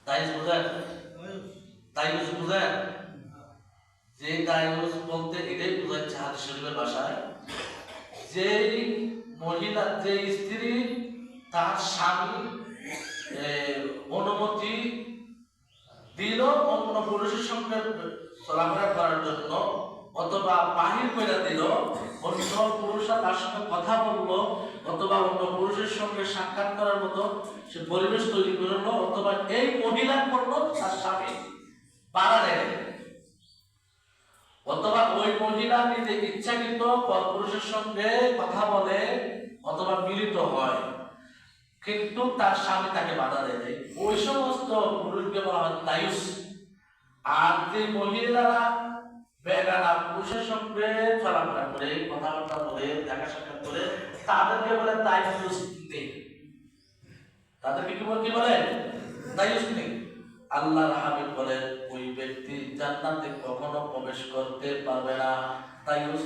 দায়ুস বুঝেন? দায়ুস বুঝেন? যে দায়ুস বলতে এটাই বোঝাচ্ছে হাদিস শরীফের ভাষায়, যে মহিলা, যে স্ত্রী তার স্বামী অনুমতি দিল অন্য পুরুষের সঙ্গে চলাফেরা করার জন্য, অথবা বাহির করে দিল, অন্য পুরুষরা তার সঙ্গে কথা বললো, অথবা অন্য পুরুষের সঙ্গে সাক্ষাৎ করার মতো সে পরিবেশ তৈরি করলো, অথবা এই মহিলা করলো তার স্বামী বাধা দেয়, অথবা ওই মহিলা নিজে ইচ্ছাকৃত পরপুরুষের সঙ্গে কথা বলে অথবা মিলিত হয়, কিন্তু তার স্বামী তাকে বাধা দেয়, ওই সমস্ত পুরুষকে বলা হয় দায়ুস। আর যে মহিলারা বেগানা পুরুষের সঙ্গে চলাফেরা করে, কথাবার্তা বলে, দেখা সাক্ষাৎ করে, তাদেরকে বলে দায়ুস নেই। তাদেরকে কি বলে? দায়ুস নেই। আল্লাহর হাবিব বলেন, ওই ব্যক্তি জান্নাতে কখনো প্রবেশ করতে পারবে না। দায়ুস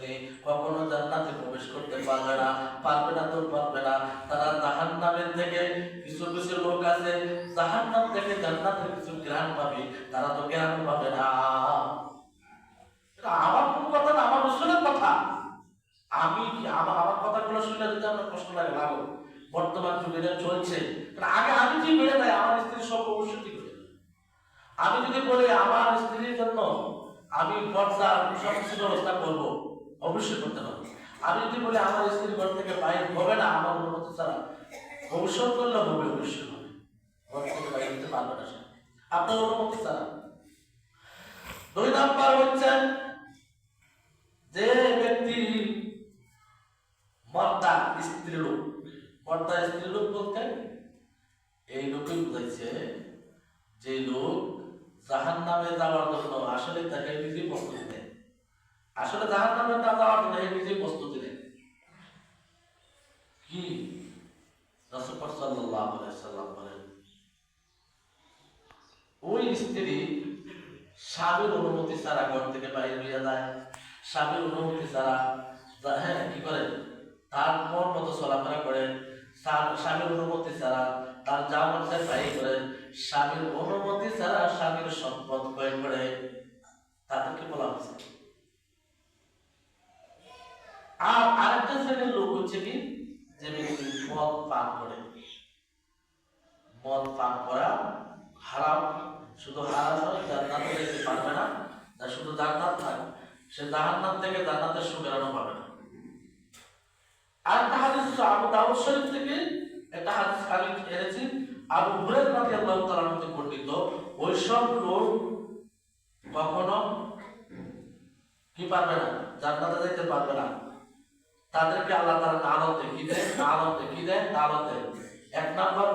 নেই, কখনো জান্নাতে প্রবেশ করতে পারবে না। পারবে না তো পারবে না। তারা জাহান্নামের থেকে কিছু কিছু লোক আছে, জাহান্নাম থেকে জান্নাতের কিছু ঘ্রাণ পাবে, তারা তো ঘ্রাণ পাবে না। আমার কোন কথা না, আমার রসুলের কথা। আমি আমার কথাগুলো শুনলে যদি আপনার কষ্ট লাগে, লাগো। বর্তমান যুগে যা চলছে, আগে আমি যে বেড়ে নাই, আমার স্ত্রী সব অবশ্যই ঠিক হয়ে যাবে। আমি যদি বলি আমার স্ত্রীর জন্য আমি পর্দা সমস্ত ব্যবস্থা করবো, অবশ্যই করতে পারবো। আমি যদি বলি আমার স্ত্রী ঘর থেকে বাইরে হবে না আমার অনুমতি ছাড়া, ভবিষ্যৎ করলে হবে, অবশ্যই হবে। ঘর থেকে বাইরে হতে পারবে না সে আপনার অনুমতি ছাড়া। 2 নাম্বার হচ্ছে যে ব্যক্তি মর্দা স্ত্রীলোক। মর্দা স্ত্রীলোক বলতে এই লোকই বুঝাইছে যে লোক জাহান্নামে যাওয়ার জন্য আসলে তাকে নিজেই প্রস্তুতি নেয়। আসলে জাহান্নামে যাওয়ার জন্য নিজেই প্রস্তুতি নেয়। কি রাসূল সাল্লাল্লাহু আলাইহি ওয়াসাল্লাম বলেন, ওই স্ত্রী স্বামীর অনুমতি ছাড়া ঘর থেকে বাইরে হয়ে যায়, স্বামীর অনুমতি ছাড়া কি করে তার মন মতো চলাফেরা করে, স্বামীর অনুমতি ছাড়া তার যা মন চায় তাই করে, স্বামীর অনুমতি ছাড়া স্বামীর সম্পদ ক্রয় করে, তাদেরকে বলা হচ্ছে। আর আরেকটা শ্রেণীর লোক হচ্ছে কি, যে ব্যক্তি মদ পান করে। মদ পান করা হারাম, শুধু হারাম নয়, জান্নাতে যেতে পারবে না, শুধু জান্নাত থাকে, সে জাহান্নাম থেকে জান্নাতের সুখেরানো পাবে না। আরেকটা হাদিস আবু দাউদ শরীফ থেকে একটা হাদিস আমি এনেছি, আবু হুরায়রা রাদিয়াল্লাহু তাআলা হতে বর্ণিত, ওই সব লোক কখনো কি পারবে না, জান্নাতে যেতে পারবে না। তাদেরকে আল্লাহ তাআলা নালত দেয়, কি দেয়? নালত দেয়। 1 নাম্বার